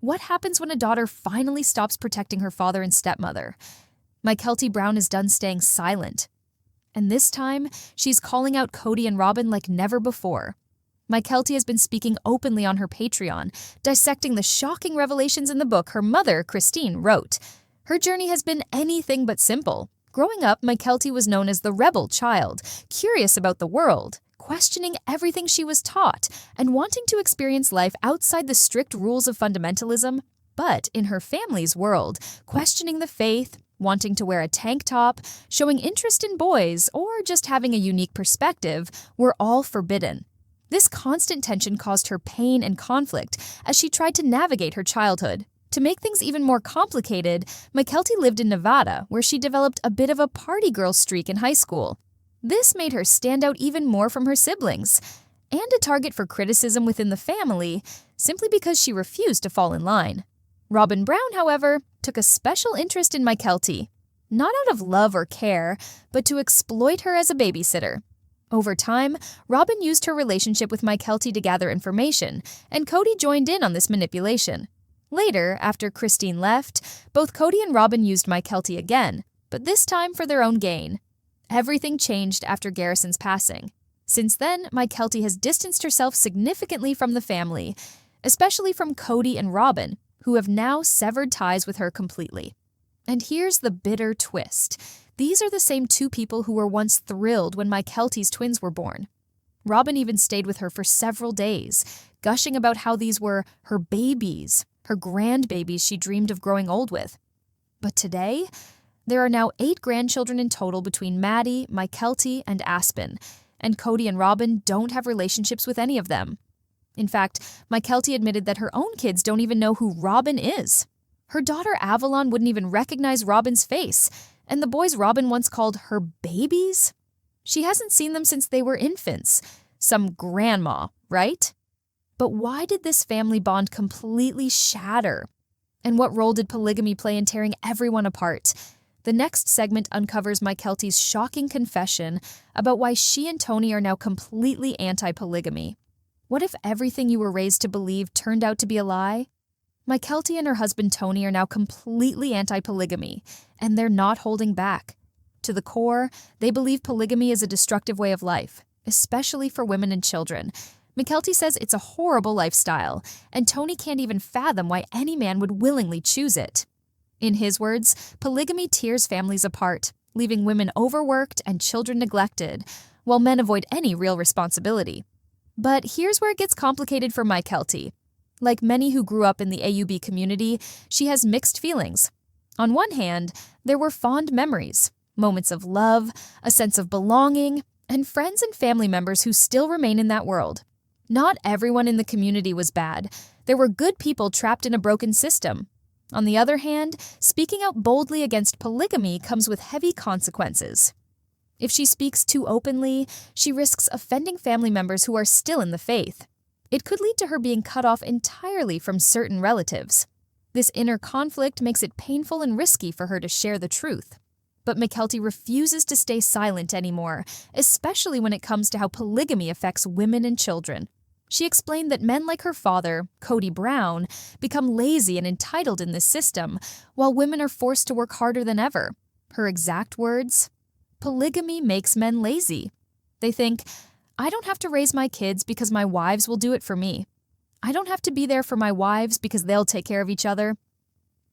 What happens when a daughter finally stops protecting her father and stepmother? Mykelti Brown is done staying silent. And this time, she's calling out Kody and Robyn like never before. Mykelti has been speaking openly on her Patreon, dissecting the shocking revelations in the book her mother, Christine, wrote. Her journey has been anything but simple. Growing up, Mykelti was known as the rebel child, curious about the world, questioning everything she was taught, and wanting to experience life outside the strict rules of fundamentalism, but in her family's world, questioning the faith, wanting to wear a tank top, showing interest in boys, or just having a unique perspective were all forbidden. This constant tension caused her pain and conflict as she tried to navigate her childhood. To make things even more complicated, Mykelti lived in Nevada, where she developed a bit of a party girl streak in high school. This made her stand out even more from her siblings, and a target for criticism within the family, simply because she refused to fall in line. Robyn Brown, however, took a special interest in Mykelti, not out of love or care, but to exploit her as a babysitter. Over time, Robyn used her relationship with Mykelti to gather information, and Kody joined in on this manipulation. Later, after Christine left, both Kody and Robyn used Mykelti again, but this time for their own gain. Everything changed after Garrison's passing. Since then, Mykelti has distanced herself significantly from the family, especially from Kody and Robyn, who have now severed ties with her completely. And here's the bitter twist. These are the same two people who were once thrilled when Mykelti's twins were born. Robyn even stayed with her for several days, gushing about how these were her babies, her grandbabies she dreamed of growing old with. But today, there are now 8 grandchildren in total between Maddie, Mykelti, and Aspen, and Kody and Robyn don't have relationships with any of them. In fact, Mykelti admitted that her own kids don't even know who Robyn is. Her daughter Avalon wouldn't even recognize Robyn's face, and the boys Robyn once called her babies? She hasn't seen them since they were infants. Some grandma, right? But why did this family bond completely shatter? And what role did polygamy play in tearing everyone apart? The next segment uncovers Mykelti's shocking confession about why she and Tony are now completely anti-polygamy. What if everything you were raised to believe turned out to be a lie? Mykelti and her husband Tony are now completely anti-polygamy, and they're not holding back. To the core, they believe polygamy is a destructive way of life, especially for women and children. Mykelti says it's a horrible lifestyle, and Tony can't even fathom why any man would willingly choose it. In his words, polygamy tears families apart, leaving women overworked and children neglected, while men avoid any real responsibility. But here's where it gets complicated for Mykelti. Like many who grew up in the AUB community, she has mixed feelings. On one hand, there were fond memories, moments of love, a sense of belonging, and friends and family members who still remain in that world. Not everyone in the community was bad. There were good people trapped in a broken system. On the other hand, speaking out boldly against polygamy comes with heavy consequences. If she speaks too openly, she risks offending family members who are still in the faith. It could lead to her being cut off entirely from certain relatives. This inner conflict makes it painful and risky for her to share the truth. But Mykelti refuses to stay silent anymore, especially when it comes to how polygamy affects women and children. She explained that men like her father, Kody Brown, become lazy and entitled in this system, while women are forced to work harder than ever. Her exact words: polygamy makes men lazy. They think, I don't have to raise my kids because my wives will do it for me. I don't have to be there for my wives because they'll take care of each other.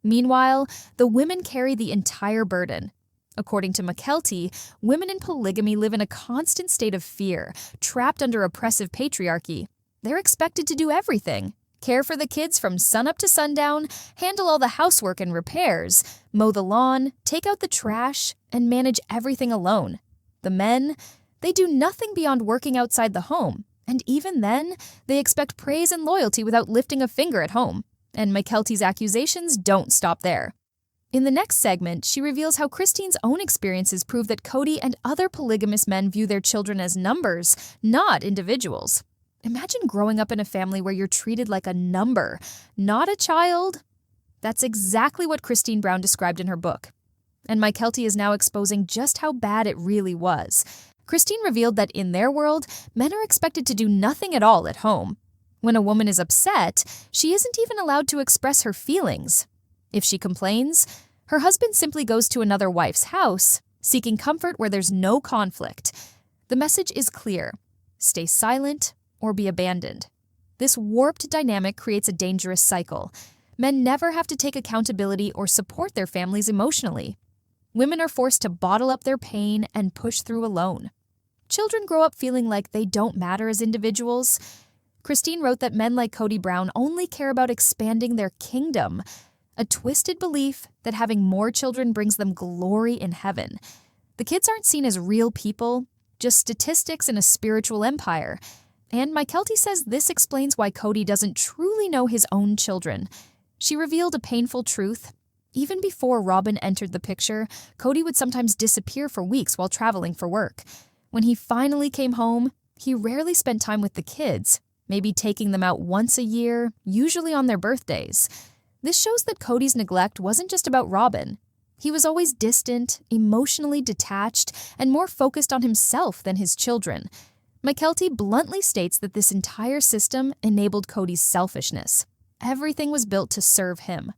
Meanwhile, the women carry the entire burden. According to Mykelti, women in polygamy live in a constant state of fear, trapped under oppressive patriarchy. They're expected to do everything: care for the kids from sunup to sundown, handle all the housework and repairs, mow the lawn, take out the trash, and manage everything alone. The men, they do nothing beyond working outside the home, and even then, they expect praise and loyalty without lifting a finger at home. And Mykelti's accusations don't stop there. In the next segment, she reveals how Christine's own experiences prove that Kody and other polygamous men view their children as numbers, not individuals. Imagine growing up in a family where you're treated like a number, not a child. That's exactly what Christine Brown described in her book. And Mykelti is now exposing just how bad it really was. Christine revealed that in their world, men are expected to do nothing at all at home. When a woman is upset, she isn't even allowed to express her feelings. If she complains, her husband simply goes to another wife's house, seeking comfort where there's no conflict. The message is clear: stay silent or be abandoned. This warped dynamic creates a dangerous cycle. Men never have to take accountability or support their families emotionally. Women are forced to bottle up their pain and push through alone. Children grow up feeling like they don't matter as individuals. Christine wrote that men like Kody Brown only care about expanding their kingdom, a twisted belief that having more children brings them glory in heaven. The kids aren't seen as real people, just statistics in a spiritual empire. And Mykelti says this explains why Kody doesn't truly know his own children. She revealed a painful truth. Even before Robyn entered the picture, Kody would sometimes disappear for weeks while traveling for work. When he finally came home, he rarely spent time with the kids, maybe taking them out once a year, usually on their birthdays. This shows that Kody's neglect wasn't just about Robyn. He was always distant, emotionally detached, and more focused on himself than his children. Mykelti bluntly states that this entire system enabled Kody's selfishness. Everything was built to serve him.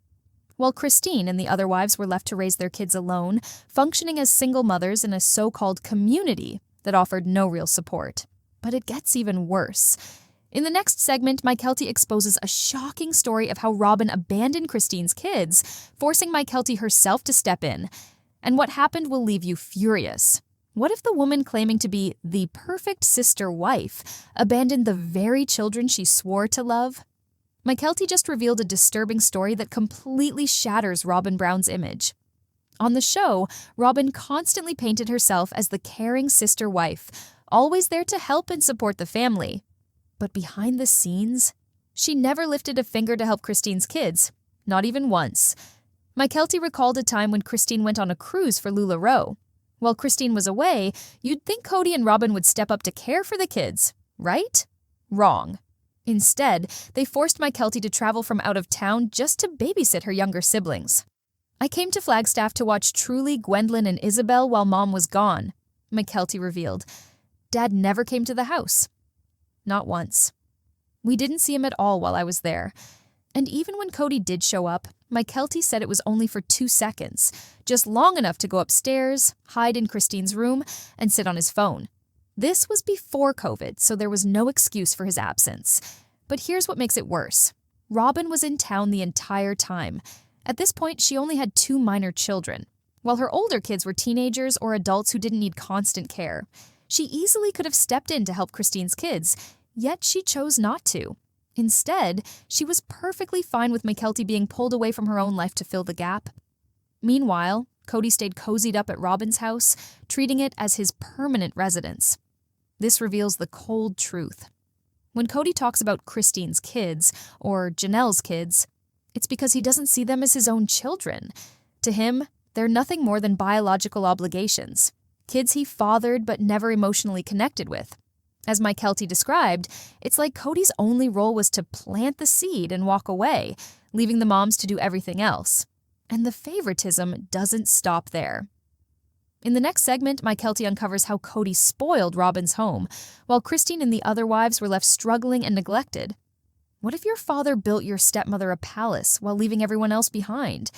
While Christine and the other wives were left to raise their kids alone, functioning as single mothers in a so-called community that offered no real support. But it gets even worse. In the next segment, Mykelti exposes a shocking story of how Robyn abandoned Christine's kids, forcing Mykelti herself to step in. And what happened will leave you furious. What if the woman claiming to be the perfect sister wife abandoned the very children she swore to love? Mykelti just revealed a disturbing story that completely shatters Robyn Brown's image. On the show, Robyn constantly painted herself as the caring sister wife, always there to help and support the family. But behind the scenes, she never lifted a finger to help Christine's kids, not even once. Mykelti recalled a time when Christine went on a cruise for LuLaRoe. While Christine was away, you'd think Kody and Robyn would step up to care for the kids, right? Wrong. Instead, they forced Mykelti to travel from out of town just to babysit her younger siblings. I came to Flagstaff to watch Truly, Gwendolyn, and Isabel while Mom was gone, Mykelti revealed. Dad never came to the house. Not once. We didn't see him at all while I was there. And even when Kody did show up, Mykelti said it was only for 2 seconds, just long enough to go upstairs, hide in Christine's room, and sit on his phone. This was before COVID, so there was no excuse for his absence. But here's what makes it worse. Robyn was in town the entire time. At this point, she only had 2 minor children, while her older kids were teenagers or adults who didn't need constant care. She easily could have stepped in to help Christine's kids, yet she chose not to. Instead, she was perfectly fine with Mykelti being pulled away from her own life to fill the gap. Meanwhile, Kody stayed cozied up at Robyn's house, treating it as his permanent residence. This reveals the cold truth. When Kody talks about Christine's kids, or Janelle's kids, it's because he doesn't see them as his own children. To him, they're nothing more than biological obligations, kids he fathered but never emotionally connected with. As Mykelti described, it's like Kody's only role was to plant the seed and walk away, leaving the moms to do everything else. And the favoritism doesn't stop there. In the next segment, Mykelti uncovers how Kody spoiled Robyn's home, while Christine and the other wives were left struggling and neglected. What if your father built your stepmother a palace while leaving everyone else behind?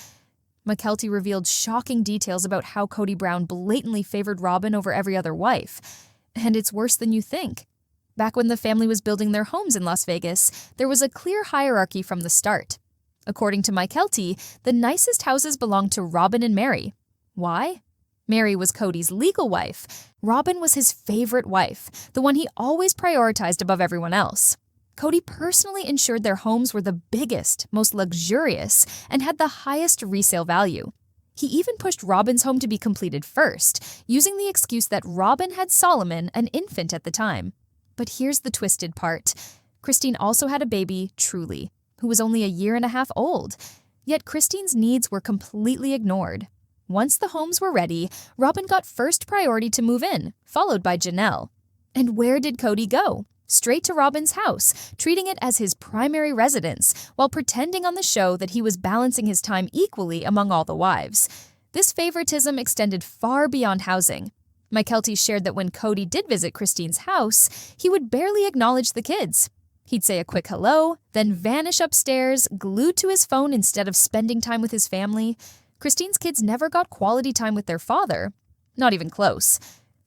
Mykelti revealed shocking details about how Kody Brown blatantly favored Robyn over every other wife. And it's worse than you think. Back when the family was building their homes in Las Vegas, there was a clear hierarchy from the start. According to Mykelti, the nicest houses belonged to Robyn and Mary. Why? Mary was Kody's legal wife. Robyn was his favorite wife, the one he always prioritized above everyone else. Kody personally ensured their homes were the biggest, most luxurious, and had the highest resale value. He even pushed Robyn's home to be completed first, using the excuse that Robyn had Solomon, an infant at the time. But here's the twisted part. Christine also had a baby, Truly, who was only a 1.5 years old. Yet Christine's needs were completely ignored. Once the homes were ready, Robyn got first priority to move in, followed by Janelle. And where did Kody go? Straight to Robyn's house, treating it as his primary residence, while pretending on the show that he was balancing his time equally among all the wives. This favoritism extended far beyond housing. Mykelti shared that when Kody did visit Christine's house, he would barely acknowledge the kids. He'd say a quick hello, then vanish upstairs, glued to his phone instead of spending time with his family. Christine's kids never got quality time with their father. Not even close.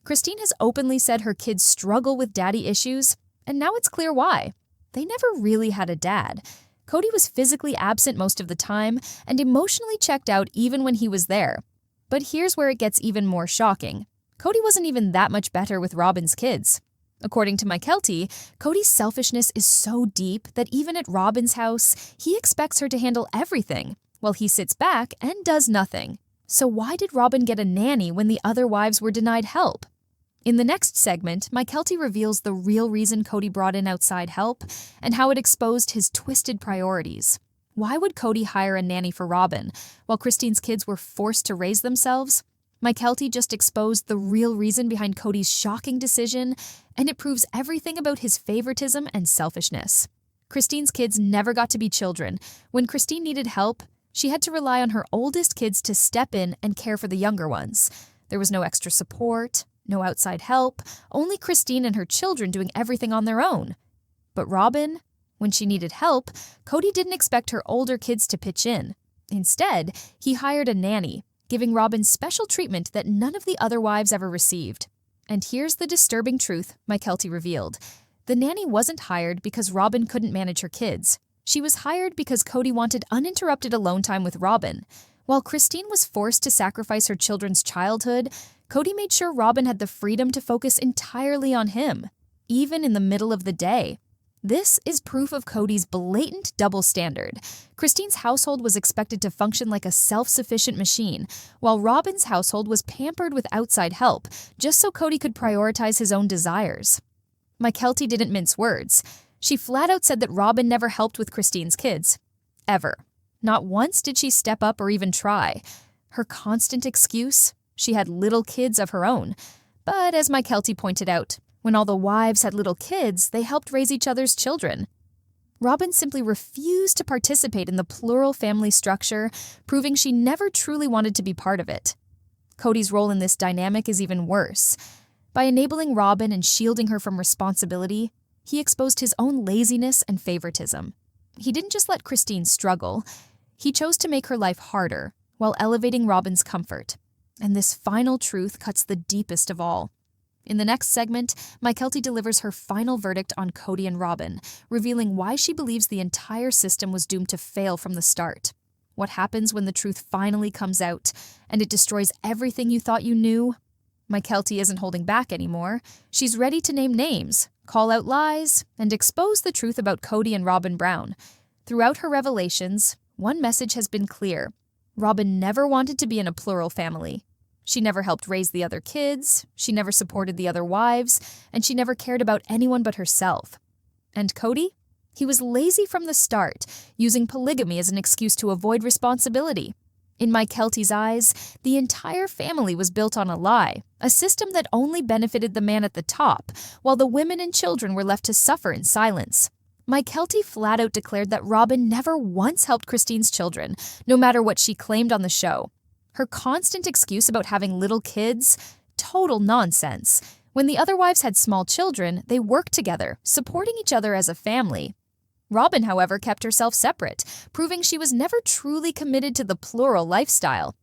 Christine has openly said her kids struggle with daddy issues, and now it's clear why. They never really had a dad. Kody was physically absent most of the time and emotionally checked out even when he was there. But here's where it gets even more shocking. Kody wasn't even that much better with Robyn's kids. According to Mykelti, Kody's selfishness is so deep that even at Robyn's house, he expects her to handle everything, while he sits back and does nothing. So why did Robyn get a nanny when the other wives were denied help? In the next segment, Mykelti reveals the real reason Kody brought in outside help and how it exposed his twisted priorities. Why would Kody hire a nanny for Robyn, while Christine's kids were forced to raise themselves? Mykelti just exposed the real reason behind Kody's shocking decision, and it proves everything about his favoritism and selfishness. Christine's kids never got to be children. When Christine needed help, she had to rely on her oldest kids to step in and care for the younger ones. There was no extra support, no outside help, only Christine and her children doing everything on their own. But Robyn, when she needed help, Kody didn't expect her older kids to pitch in. Instead, he hired a nanny, giving Robyn special treatment that none of the other wives ever received. And here's the disturbing truth Mykelti revealed. The nanny wasn't hired because Robyn couldn't manage her kids. She was hired because Kody wanted uninterrupted alone time with Robyn. While Christine was forced to sacrifice her children's childhood, Kody made sure Robyn had the freedom to focus entirely on him, even in the middle of the day. This is proof of Kody's blatant double standard. Christine's household was expected to function like a self-sufficient machine, while Robyn's household was pampered with outside help, just so Kody could prioritize his own desires. Mykelti didn't mince words. She flat out said that Robyn never helped with Christine's kids. Ever. Not once did she step up or even try. Her constant excuse? She had little kids of her own. But as Mykelti pointed out, when all the wives had little kids, they helped raise each other's children. Robyn simply refused to participate in the plural family structure, proving she never truly wanted to be part of it. Kody's role in this dynamic is even worse. By enabling Robyn and shielding her from responsibility, he exposed his own laziness and favoritism. He didn't just let Christine struggle, he chose to make her life harder, while elevating Robyn's comfort. And this final truth cuts the deepest of all. In the next segment, Mykelti delivers her final verdict on Kody and Robyn, revealing why she believes the entire system was doomed to fail from the start. What happens when the truth finally comes out, and it destroys everything you thought you knew? Mykelti isn't holding back anymore. She's ready to name names, call out lies, and expose the truth about Kody and Robyn Brown. Throughout her revelations, one message has been clear. Robyn never wanted to be in a plural family. She never helped raise the other kids, she never supported the other wives, and she never cared about anyone but herself. And Kody? He was lazy from the start, using polygamy as an excuse to avoid responsibility. In Mykelti's eyes, the entire family was built on a lie, a system that only benefited the man at the top, while the women and children were left to suffer in silence. Mykelti flat out declared that Robyn never once helped Christine's children, no matter what she claimed on the show. Her constant excuse about having little kids? Total nonsense. When the other wives had small children, they worked together, supporting each other as a family. Robyn, however, kept herself separate, proving she was never truly committed to the plural lifestyle.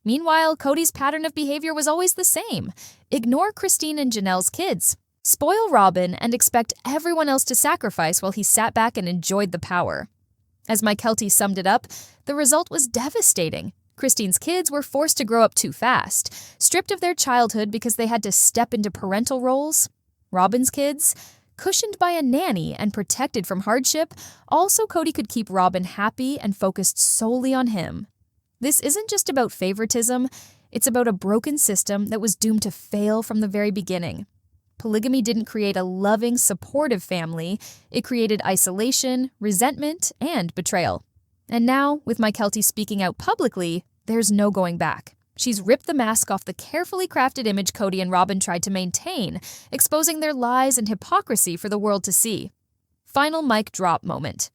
Meanwhile, Kody's pattern of behavior was always the same. Ignore Christine and Janelle's kids. Spoil Robyn and expect everyone else to sacrifice while he sat back and enjoyed the power. As Mykelti summed it up, the result was devastating. Christine's kids were forced to grow up too fast, stripped of their childhood because they had to step into parental roles. Robyn's kids, cushioned by a nanny and protected from hardship, also Kody could keep Robyn happy and focused solely on him. This isn't just about favoritism, it's about a broken system that was doomed to fail from the very beginning. Polygamy didn't create a loving, supportive family, it created isolation, resentment, and betrayal. And now, with Mykelti speaking out publicly, there's no going back. She's ripped the mask off the carefully crafted image Kody and Robyn tried to maintain, exposing their lies and hypocrisy for the world to see. Final mic drop moment.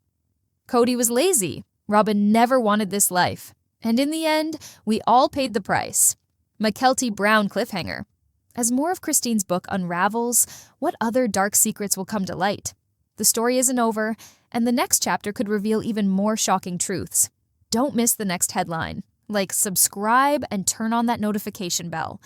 Kody was lazy. Robyn never wanted this life. And in the end, we all paid the price. Mykelti Brown cliffhanger. As more of Christine's book unravels, what other dark secrets will come to light? The story isn't over, and the next chapter could reveal even more shocking truths. Don't miss the next headline. Like, subscribe, and turn on that notification bell.